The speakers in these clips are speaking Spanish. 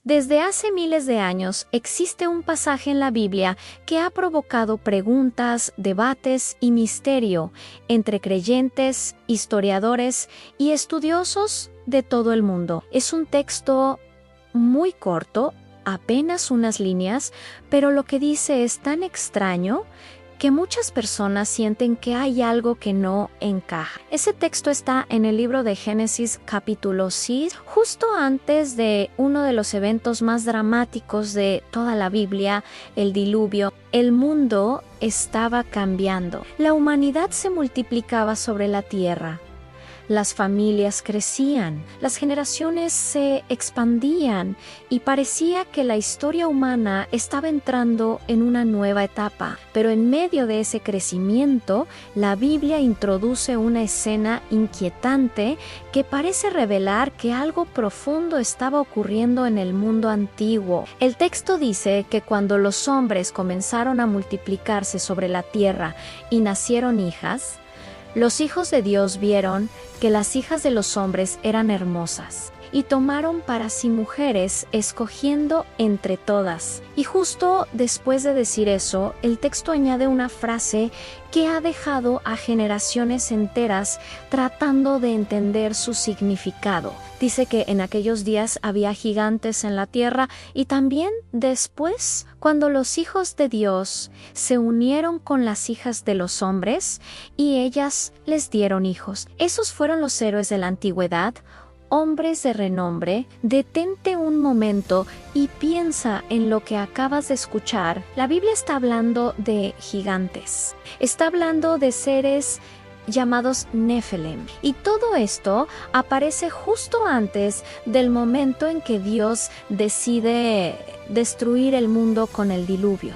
Desde hace miles de años existe un pasaje en la Biblia que ha provocado preguntas, debates y misterio entre creyentes, historiadores y estudiosos de todo el mundo. Es un texto muy corto, apenas unas líneas, pero lo que dice es tan extraño que muchas personas sienten que hay algo que no encaja. Ese texto está en el libro de Génesis capítulo 6, justo antes de uno de los eventos más dramáticos de toda la Biblia, el diluvio. El mundo estaba cambiando. La humanidad se multiplicaba sobre la tierra. Las familias crecían, las generaciones se expandían y parecía que la historia humana estaba entrando en una nueva etapa. Pero en medio de ese crecimiento, la Biblia introduce una escena inquietante que parece revelar que algo profundo estaba ocurriendo en el mundo antiguo. El texto dice que cuando los hombres comenzaron a multiplicarse sobre la tierra y nacieron hijas, los hijos de Dios vieron que las hijas de los hombres eran hermosas y tomaron para sí mujeres, escogiendo entre todas. Y justo después de decir eso, el texto añade una frase que ha dejado a generaciones enteras tratando de entender su significado. Dice que en aquellos días había gigantes en la tierra y también después, cuando los hijos de Dios se unieron con las hijas de los hombres y ellas les dieron hijos. Esos fueron los héroes de la antigüedad, hombres de renombre. Detente un momento y piensa en lo que acabas de escuchar. La Biblia está hablando de gigantes. Está hablando de seres llamados Nephilim. Y todo esto aparece justo antes del momento en que Dios decide destruir el mundo con el diluvio.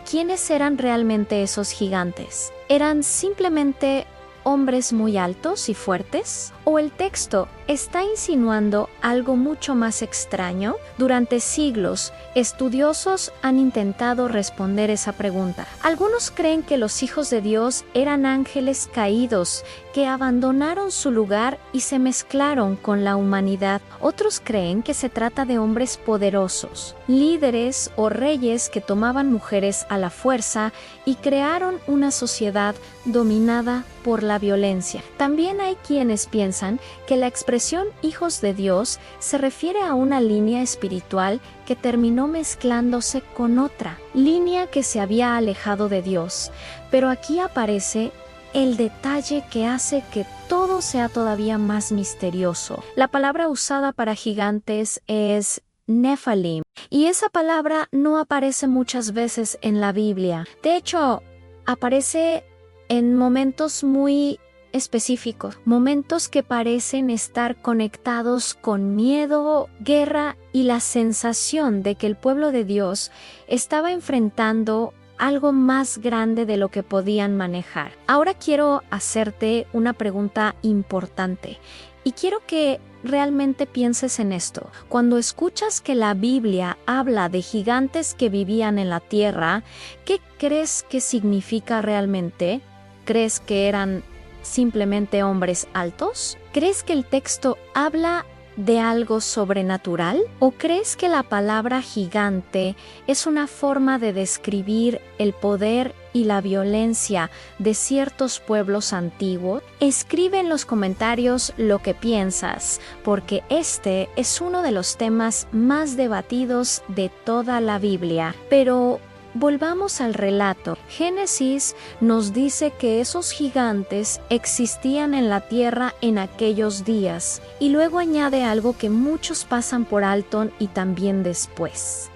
¿Quiénes eran realmente esos gigantes? ¿Eran simplemente hombres muy altos y fuertes? ¿O el texto está insinuando algo mucho más extraño? Durante siglos, estudiosos han intentado responder esa pregunta. Algunos creen que los hijos de Dios eran ángeles caídos que abandonaron su lugar y se mezclaron con la humanidad. Otros creen que se trata de hombres poderosos, líderes o reyes que tomaban mujeres a la fuerza y crearon una sociedad dominada por la violencia. También hay quienes piensan que la expresión hijos de Dios se refiere a una línea espiritual que terminó mezclándose con otra línea que se había alejado de Dios. Pero aquí aparece el detalle que hace que todo sea todavía más misterioso. La palabra usada para gigantes es Nephilim, y esa palabra no aparece muchas veces en la Biblia. De hecho, aparece en momentos muy específicos, momentos que parecen estar conectados con miedo, guerra y la sensación de que el pueblo de Dios estaba enfrentando algo más grande de lo que podían manejar. Ahora quiero hacerte una pregunta importante y quiero que realmente pienses en esto. Cuando escuchas que la Biblia habla de gigantes que vivían en la tierra, ¿qué crees que significa realmente? ¿Crees que eran simplemente hombres altos? ¿Crees que el texto habla de algo sobrenatural? ¿O crees que la palabra gigante es una forma de describir el poder y la violencia de ciertos pueblos antiguos? Escribe en los comentarios lo que piensas, porque este es uno de los temas más debatidos de toda la Biblia. Pero volvamos al relato. Génesis nos dice que esos gigantes existían en la tierra en aquellos días, y luego añade algo que muchos pasan por alto y también después.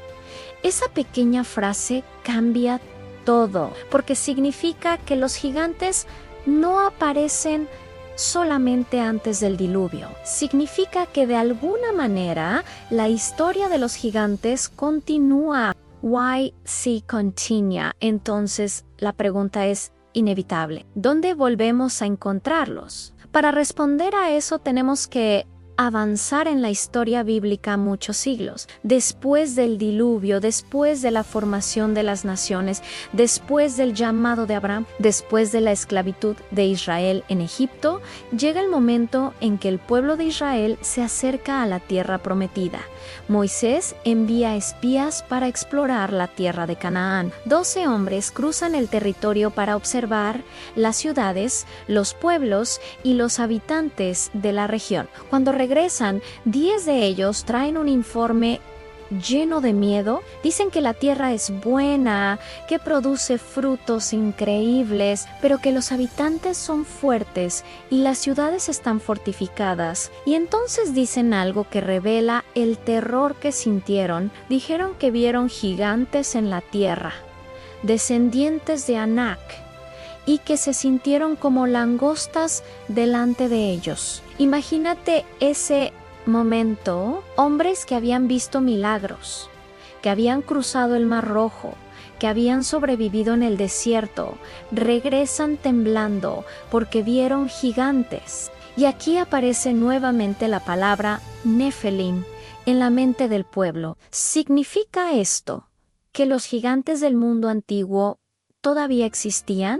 Esa pequeña frase cambia todo, porque significa que los gigantes no aparecen solamente antes del diluvio. Significa que de alguna manera la historia de los gigantes continúa. Why si continua? Entonces la pregunta es inevitable. ¿Dónde volvemos a encontrarlos? Para responder a eso tenemos que avanzar en la historia bíblica muchos siglos. Después del diluvio, después de la formación de las naciones, después del llamado de Abraham, después de la esclavitud de Israel en Egipto, llega el momento en que el pueblo de Israel se acerca a la tierra prometida. Moisés envía espías para explorar la tierra de Canaán. 12 hombres cruzan el territorio para observar las ciudades, los pueblos y los habitantes de la región. Cuando regresan, 10 de ellos traen un informe lleno de miedo. Dicen que la tierra es buena, que produce frutos increíbles, pero que los habitantes son fuertes y las ciudades están fortificadas. Y entonces dicen algo que revela el terror que sintieron. Dijeron que vieron gigantes en la tierra, descendientes de Anak, y que se sintieron como langostas delante de ellos. Imagínate ese momento, hombres que habían visto milagros, que habían cruzado el Mar Rojo, que habían sobrevivido en el desierto, regresan temblando porque vieron gigantes. Y aquí aparece nuevamente la palabra Nefelim en la mente del pueblo. ¿Significa esto que los gigantes del mundo antiguo todavía existían?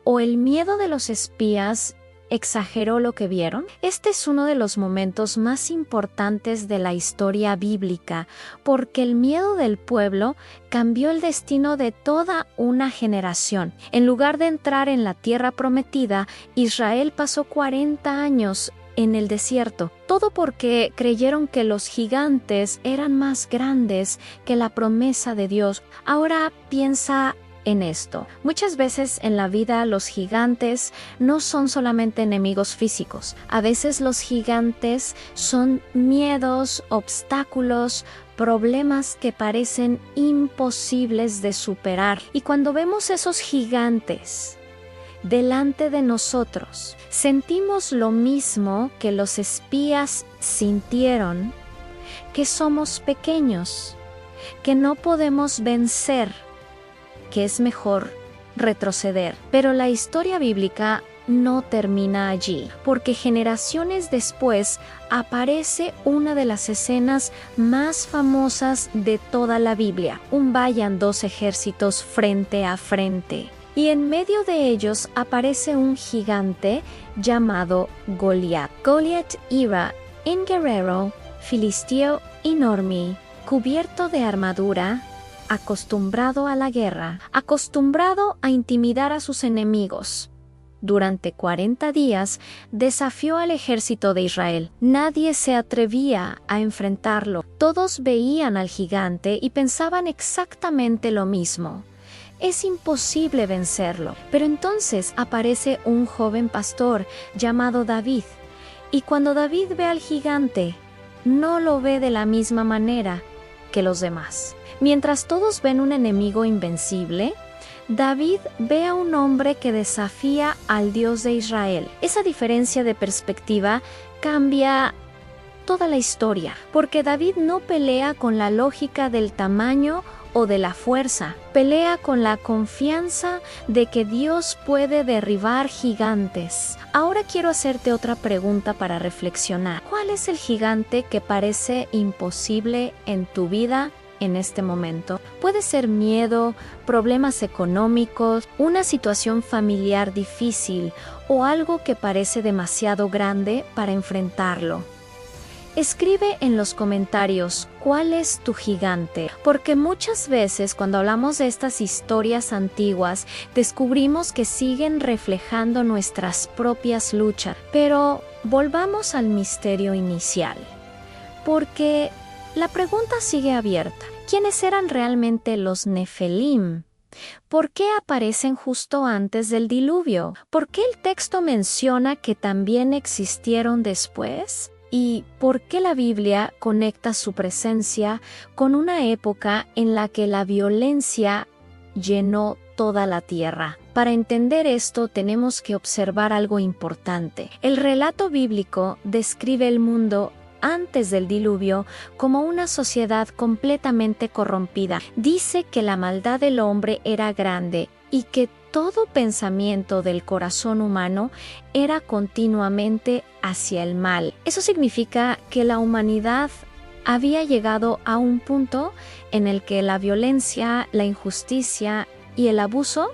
¿O el miedo de los espías exageró lo que vieron? Este es uno de los momentos más importantes de la historia bíblica, porque el miedo del pueblo cambió el destino de toda una generación. En lugar de entrar en la tierra prometida, Israel pasó 40 años en el desierto, todo porque creyeron que los gigantes eran más grandes que la promesa de Dios. Ahora piensa en esto. Muchas veces en la vida los gigantes no son solamente enemigos físicos. A veces los gigantes son miedos, obstáculos, problemas que parecen imposibles de superar. Y cuando vemos esos gigantes delante de nosotros, sentimos lo mismo que los espías sintieron, que somos pequeños, que no podemos vencer, que es mejor retroceder. Pero la historia bíblica no termina allí, porque generaciones después aparece una de las escenas más famosas de toda la Biblia. Vayan 2 ejércitos frente a frente, y en medio de ellos aparece un gigante llamado Goliat. Goliat iba un guerrero filisteo enorme, cubierto de armadura, acostumbrado a la guerra, acostumbrado a intimidar a sus enemigos. Durante 40 días desafió al ejército de Israel. Nadie se atrevía a enfrentarlo. Todos veían al gigante y pensaban exactamente lo mismo. Es imposible vencerlo. Pero entonces aparece un joven pastor llamado David. Y cuando David ve al gigante, no lo ve de la misma manera que los demás. Mientras todos ven un enemigo invencible, David ve a un hombre que desafía al Dios de Israel. Esa diferencia de perspectiva cambia toda la historia, porque David no pelea con la lógica del tamaño o de la fuerza, pelea con la confianza de que Dios puede derribar gigantes. Ahora quiero hacerte otra pregunta para reflexionar. ¿Cuál es el gigante que parece imposible en tu vida en este momento? Puede ser miedo, problemas económicos, una situación familiar difícil o algo que parece demasiado grande para enfrentarlo. Escribe en los comentarios cuál es tu gigante, porque muchas veces cuando hablamos de estas historias antiguas descubrimos que siguen reflejando nuestras propias luchas. Pero volvamos al misterio inicial, porque la pregunta sigue abierta. ¿Quiénes eran realmente los Nefelim? ¿Por qué aparecen justo antes del diluvio? ¿Por qué el texto menciona que también existieron después? ¿Y por qué la Biblia conecta su presencia con una época en la que la violencia llenó toda la tierra? Para entender esto tenemos que observar algo importante. El relato bíblico describe el mundo antes del diluvio como una sociedad completamente corrompida. Dice que la maldad del hombre era grande y que todo pensamiento del corazón humano era continuamente hacia el mal. Eso significa que la humanidad había llegado a un punto en el que la violencia, la injusticia y el abuso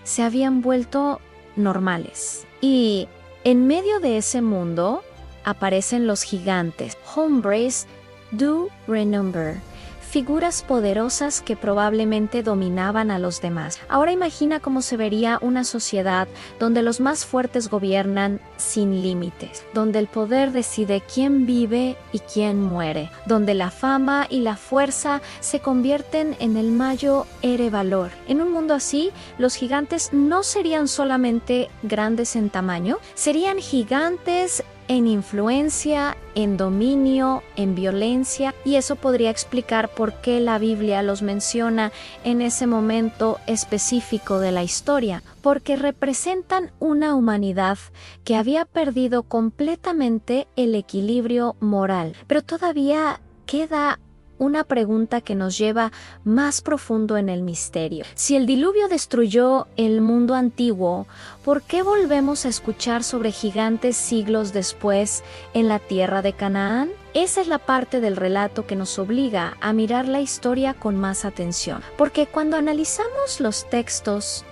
se habían vuelto normales. Y en medio de ese mundo aparecen los gigantes, hombres du renombre, figuras poderosas que probablemente dominaban a los demás. Ahora imagina cómo se vería una sociedad donde los más fuertes gobiernan sin límites, donde el poder decide quién vive y quién muere, donde la fama y la fuerza se convierten en el mayor valor. En un mundo así, los gigantes no serían solamente grandes en tamaño, serían gigantes en influencia, en dominio, en violencia, y eso podría explicar por qué la Biblia los menciona en ese momento específico de la historia, porque representan una humanidad que había perdido completamente el equilibrio moral. Pero todavía queda una pregunta que nos lleva más profundo en el misterio. Si el diluvio destruyó el mundo antiguo, ¿por qué volvemos a escuchar sobre gigantes siglos después en la tierra de Canaán? Esa es la parte del relato que nos obliga a mirar la historia con más atención. Porque cuando analizamos los textos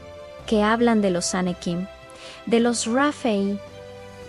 que hablan de los Anakim, de los Raphei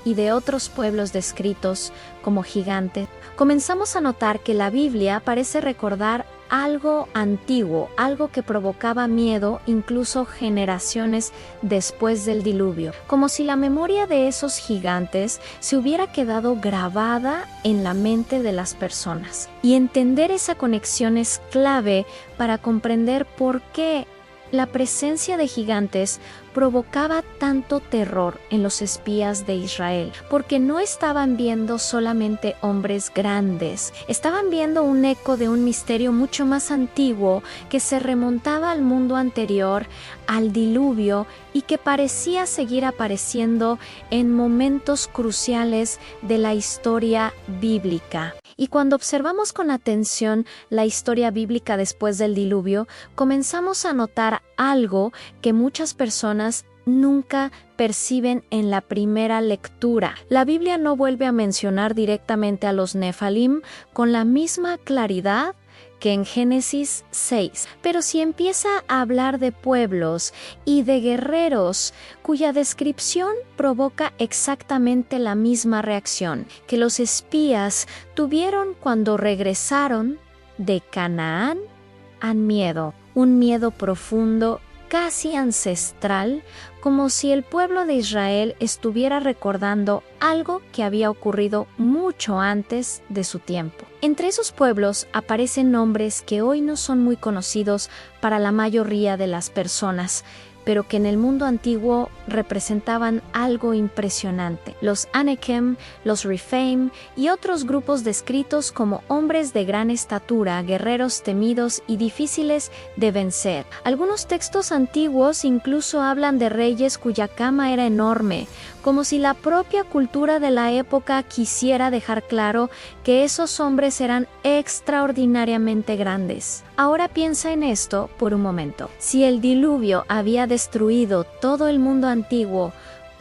y de otros pueblos descritos como gigantes, comenzamos a notar que la Biblia parece recordar algo antiguo, algo que provocaba miedo incluso generaciones después del diluvio, como si la memoria de esos gigantes se hubiera quedado grabada en la mente de las personas. Y entender esa conexión es clave para comprender por qué la presencia de gigantes provocaba tanto terror en los espías de Israel, porque no estaban viendo solamente hombres grandes, estaban viendo un eco de un misterio mucho más antiguo que se remontaba al mundo anterior, al diluvio, y que parecía seguir apareciendo en momentos cruciales de la historia bíblica. Y cuando observamos con atención la historia bíblica después del diluvio, comenzamos a notar algo que muchas personas nunca perciben en la primera lectura. La Biblia no vuelve a mencionar directamente a los Nefalim con la misma claridad que en Génesis 6, pero sí empieza a hablar de pueblos y de guerreros cuya descripción provoca exactamente la misma reacción que los espías tuvieron cuando regresaron de Canaán al miedo, un miedo profundo, casi ancestral, como si el pueblo de Israel estuviera recordando algo que había ocurrido mucho antes de su tiempo. Entre esos pueblos aparecen nombres que hoy no son muy conocidos para la mayoría de las personas, pero que en el mundo antiguo representaban algo impresionante. Los Anakim, los Rephaim y otros grupos descritos como hombres de gran estatura, guerreros temidos y difíciles de vencer. Algunos textos antiguos incluso hablan de reyes cuya cama era enorme, como si la propia cultura de la época quisiera dejar claro que esos hombres eran extraordinariamente grandes. Ahora piensa en esto por un momento. Si el diluvio había destruido todo el mundo antiguo,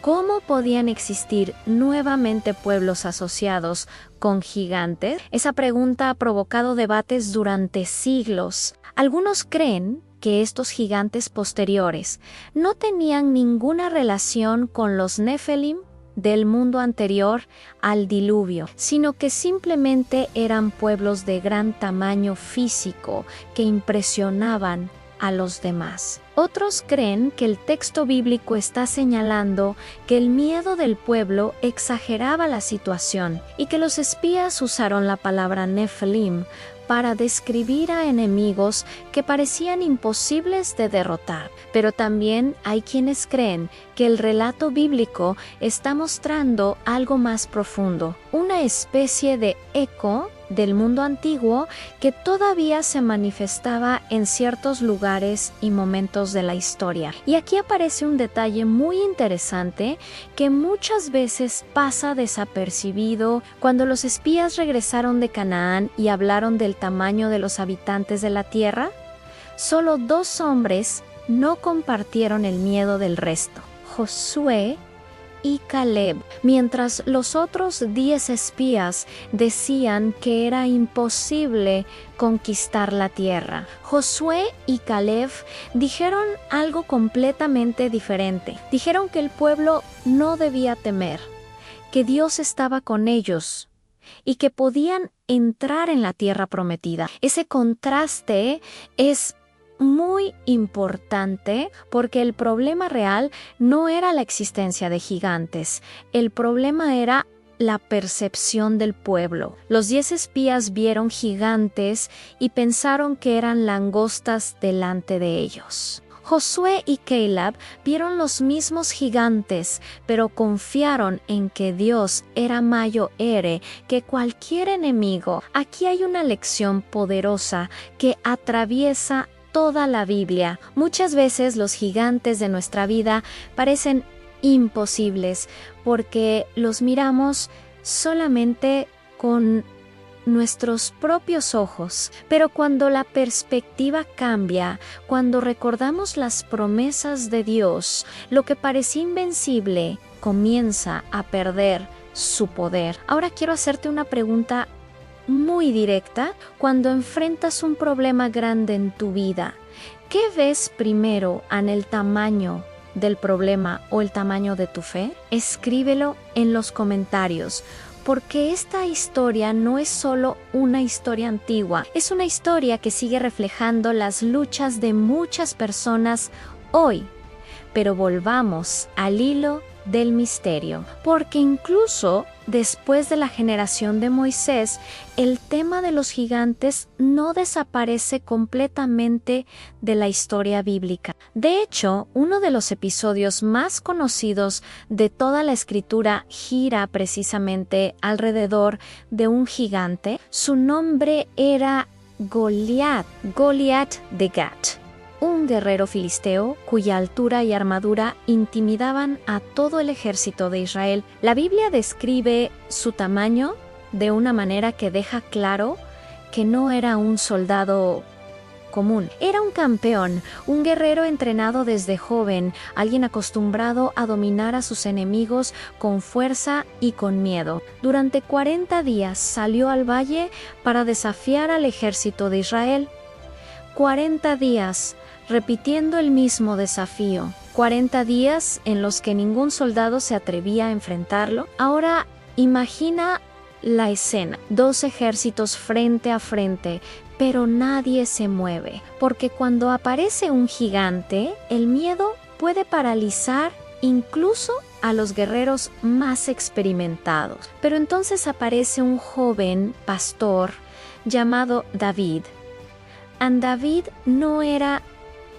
¿cómo podían existir nuevamente pueblos asociados con gigantes? Esa pregunta ha provocado debates durante siglos. Algunos creen que estos gigantes posteriores no tenían ninguna relación con los Nefelim del mundo anterior al diluvio, sino que simplemente eran pueblos de gran tamaño físico que impresionaban a los demás. Otros creen que el texto bíblico está señalando que el miedo del pueblo exageraba la situación y que los espías usaron la palabra Nefelim para describir a enemigos que parecían imposibles de derrotar. Pero también hay quienes creen que el relato bíblico está mostrando algo más profundo, una especie de eco del mundo antiguo que todavía se manifestaba en ciertos lugares y momentos de la historia. Y aquí aparece un detalle muy interesante que muchas veces pasa desapercibido. Cuando los espías regresaron de Canaán y hablaron del tamaño de los habitantes de la tierra, solo 2 hombres no compartieron el miedo del resto. Josué y Caleb, mientras los otros 10 espías decían que era imposible conquistar la tierra. Josué y Caleb dijeron algo completamente diferente. Dijeron que el pueblo no debía temer, que Dios estaba con ellos y que podían entrar en la tierra prometida. Ese contraste es muy importante porque el problema real no era la existencia de gigantes, el problema era la percepción del pueblo. Los 10 espías vieron gigantes y pensaron que eran langostas delante de ellos. Josué y Caleb vieron los mismos gigantes, pero confiaron en que Dios era mayor que cualquier enemigo. Aquí hay una lección poderosa que atraviesa toda la Biblia. Muchas veces los gigantes de nuestra vida parecen imposibles porque los miramos solamente con nuestros propios ojos, pero cuando la perspectiva cambia, cuando recordamos las promesas de Dios, lo que parecía invencible comienza a perder su poder. Ahora quiero hacerte una pregunta muy directa. Cuando enfrentas un problema grande en tu vida, ¿qué ves primero en el tamaño del problema o el tamaño de tu fe? Escríbelo en los comentarios, porque esta historia no es solo una historia antigua, es una historia que sigue reflejando las luchas de muchas personas hoy. Pero volvamos al hilo del misterio, porque incluso después de la generación de Moisés, el tema de los gigantes no desaparece completamente de la historia bíblica. De hecho, uno de los episodios más conocidos de toda la escritura gira precisamente alrededor de un gigante. Su nombre era Goliat de Gat, un guerrero filisteo cuya altura y armadura intimidaban a todo el ejército de Israel. La Biblia describe su tamaño de una manera que deja claro que no era un soldado común. Era un campeón, un guerrero entrenado desde joven, alguien acostumbrado a dominar a sus enemigos con fuerza y con miedo. Durante 40 días salió al valle para desafiar al ejército de Israel. 40 días repitiendo el mismo desafío. 40 días en los que ningún soldado se atrevía a enfrentarlo. Ahora imagina la escena. 2 ejércitos frente a frente, pero nadie se mueve. Porque cuando aparece un gigante, el miedo puede paralizar incluso a los guerreros más experimentados. Pero entonces aparece un joven pastor llamado David. David no era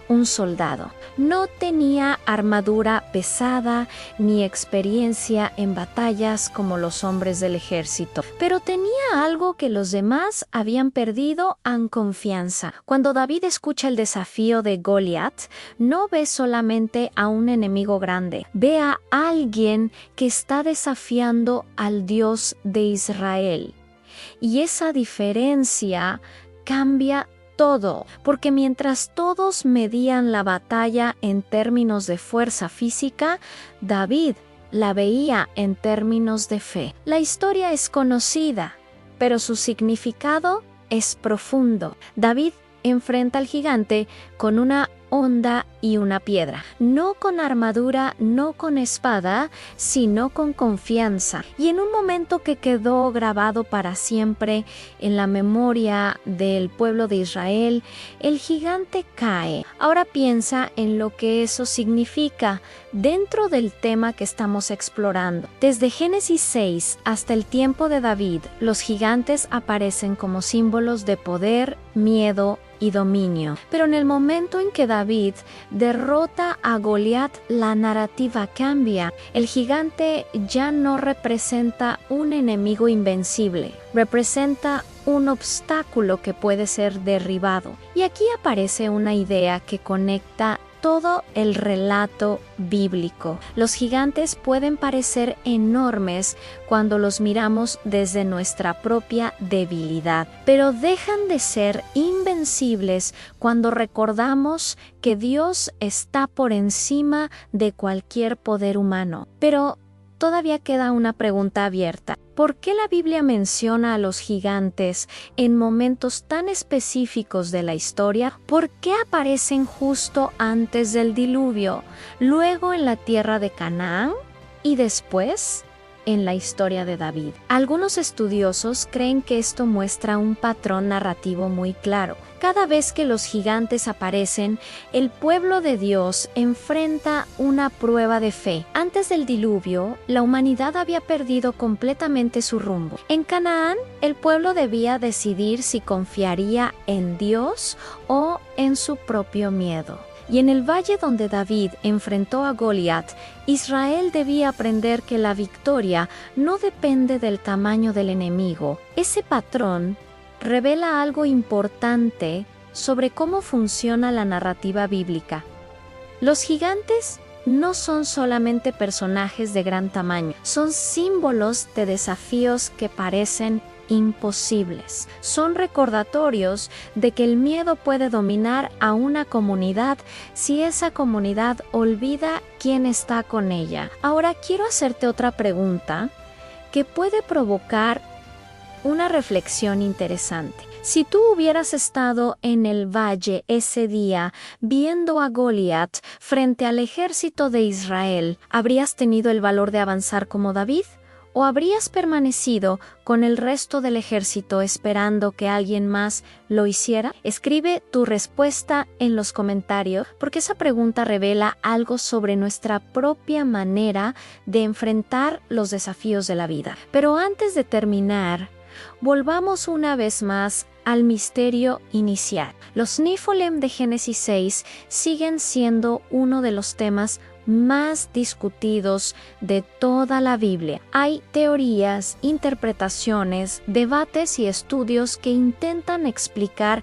un soldado, no tenía armadura pesada ni experiencia en batallas como los hombres del ejército, pero tenía algo que los demás habían perdido: en confianza. Cuando David escucha el desafío de Goliat, no ve solamente a un enemigo grande, ve a alguien que está desafiando al Dios de Israel. Y esa diferencia cambia todo, porque mientras todos medían la batalla en términos de fuerza física, David la veía en términos de fe. La historia es conocida, pero su significado es profundo. David enfrenta al gigante con una honda y una piedra, no con armadura, no con espada, sino con confianza. Y en un momento que quedó grabado para siempre en la memoria del pueblo de Israel, el gigante cae. Ahora piensa en lo que eso significa dentro del tema que estamos explorando. Desde Génesis 6 hasta el tiempo de David, los gigantes aparecen como símbolos de poder, miedo y dominio. Pero en el momento en que David derrota a Goliat, la narrativa cambia. El gigante ya no representa un enemigo invencible, representa un obstáculo que puede ser derribado. Y aquí aparece una idea que conecta todo el relato bíblico. Los gigantes pueden parecer enormes cuando los miramos desde nuestra propia debilidad, pero dejan de ser invencibles cuando recordamos que Dios está por encima de cualquier poder humano. Pero todavía queda una pregunta abierta. ¿Por qué la Biblia menciona a los gigantes en momentos tan específicos de la historia? ¿Por qué aparecen justo antes del diluvio, luego en la tierra de Canaán y después en la historia de David? Algunos estudiosos creen que esto muestra un patrón narrativo muy claro. Cada vez que los gigantes aparecen, el pueblo de Dios enfrenta una prueba de fe. Antes del diluvio, la humanidad había perdido completamente su rumbo. En Canaán, el pueblo debía decidir si confiaría en Dios o en su propio miedo. Y en el valle donde David enfrentó a Goliat, Israel debía aprender que la victoria no depende del tamaño del enemigo. Ese patrón revela algo importante sobre cómo funciona la narrativa bíblica. Los gigantes no son solamente personajes de gran tamaño, son símbolos de desafíos que parecen imposibles. Son recordatorios de que el miedo puede dominar a una comunidad si esa comunidad olvida quién está con ella. Ahora quiero hacerte otra pregunta que puede provocar una reflexión interesante. Si tú hubieras estado en el valle ese día viendo a Goliat frente al ejército de Israel, ¿habrías tenido el valor de avanzar como David? ¿O habrías permanecido con el resto del ejército esperando que alguien más lo hiciera? Escribe tu respuesta en los comentarios, porque esa pregunta revela algo sobre nuestra propia manera de enfrentar los desafíos de la vida. Pero antes de terminar, volvamos una vez más al misterio inicial. Los Nephilim de Génesis 6 siguen siendo uno de los temas más discutidos de toda la Biblia. Hay teorías, interpretaciones, debates y estudios que intentan explicar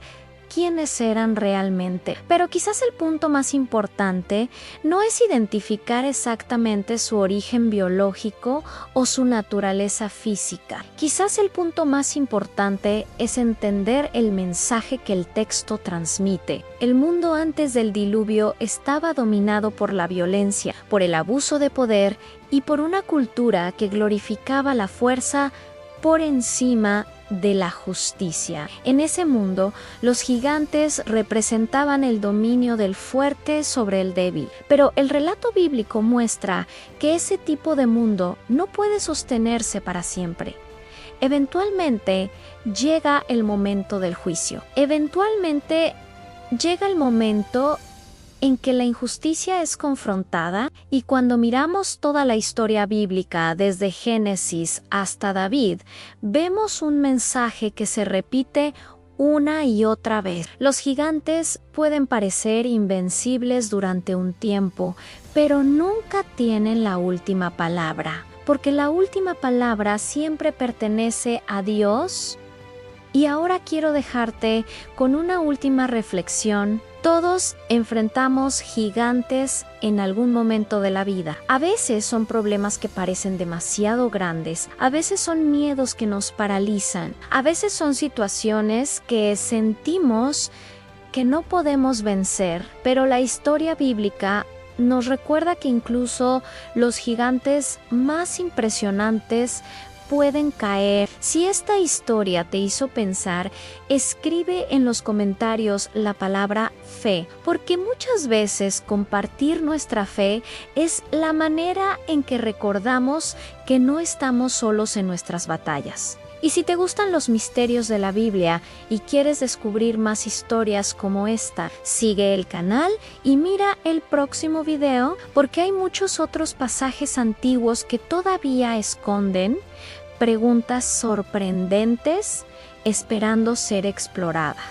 quiénes eran realmente. Pero quizás el punto más importante no es identificar exactamente su origen biológico o su naturaleza física. Quizás el punto más importante es entender el mensaje que el texto transmite. El mundo antes del diluvio estaba dominado por la violencia, por el abuso de poder y por una cultura que glorificaba la fuerza por encima de la justicia. En ese mundo, los gigantes representaban el dominio del fuerte sobre el débil. Pero el relato bíblico muestra que ese tipo de mundo no puede sostenerse para siempre. Eventualmente llega el momento del juicio. Eventualmente llega el momento en que la injusticia es confrontada, y cuando miramos toda la historia bíblica desde Génesis hasta David, vemos un mensaje que se repite una y otra vez. Los gigantes pueden parecer invencibles durante un tiempo, pero nunca tienen la última palabra, porque la última palabra siempre pertenece a Dios. Y ahora quiero dejarte con una última reflexión. Todos enfrentamos gigantes en algún momento de la vida. A veces son problemas que parecen demasiado grandes, a veces son miedos que nos paralizan, a veces son situaciones que sentimos que no podemos vencer, pero la historia bíblica nos recuerda que incluso los gigantes más impresionantes pueden caer. Si esta historia te hizo pensar, escribe en los comentarios la palabra fe, porque muchas veces compartir nuestra fe es la manera en que recordamos que no estamos solos en nuestras batallas. Y si te gustan los misterios de la Biblia y quieres descubrir más historias como esta, sigue el canal y mira el próximo video, porque hay muchos otros pasajes antiguos que todavía esconden preguntas sorprendentes esperando ser exploradas.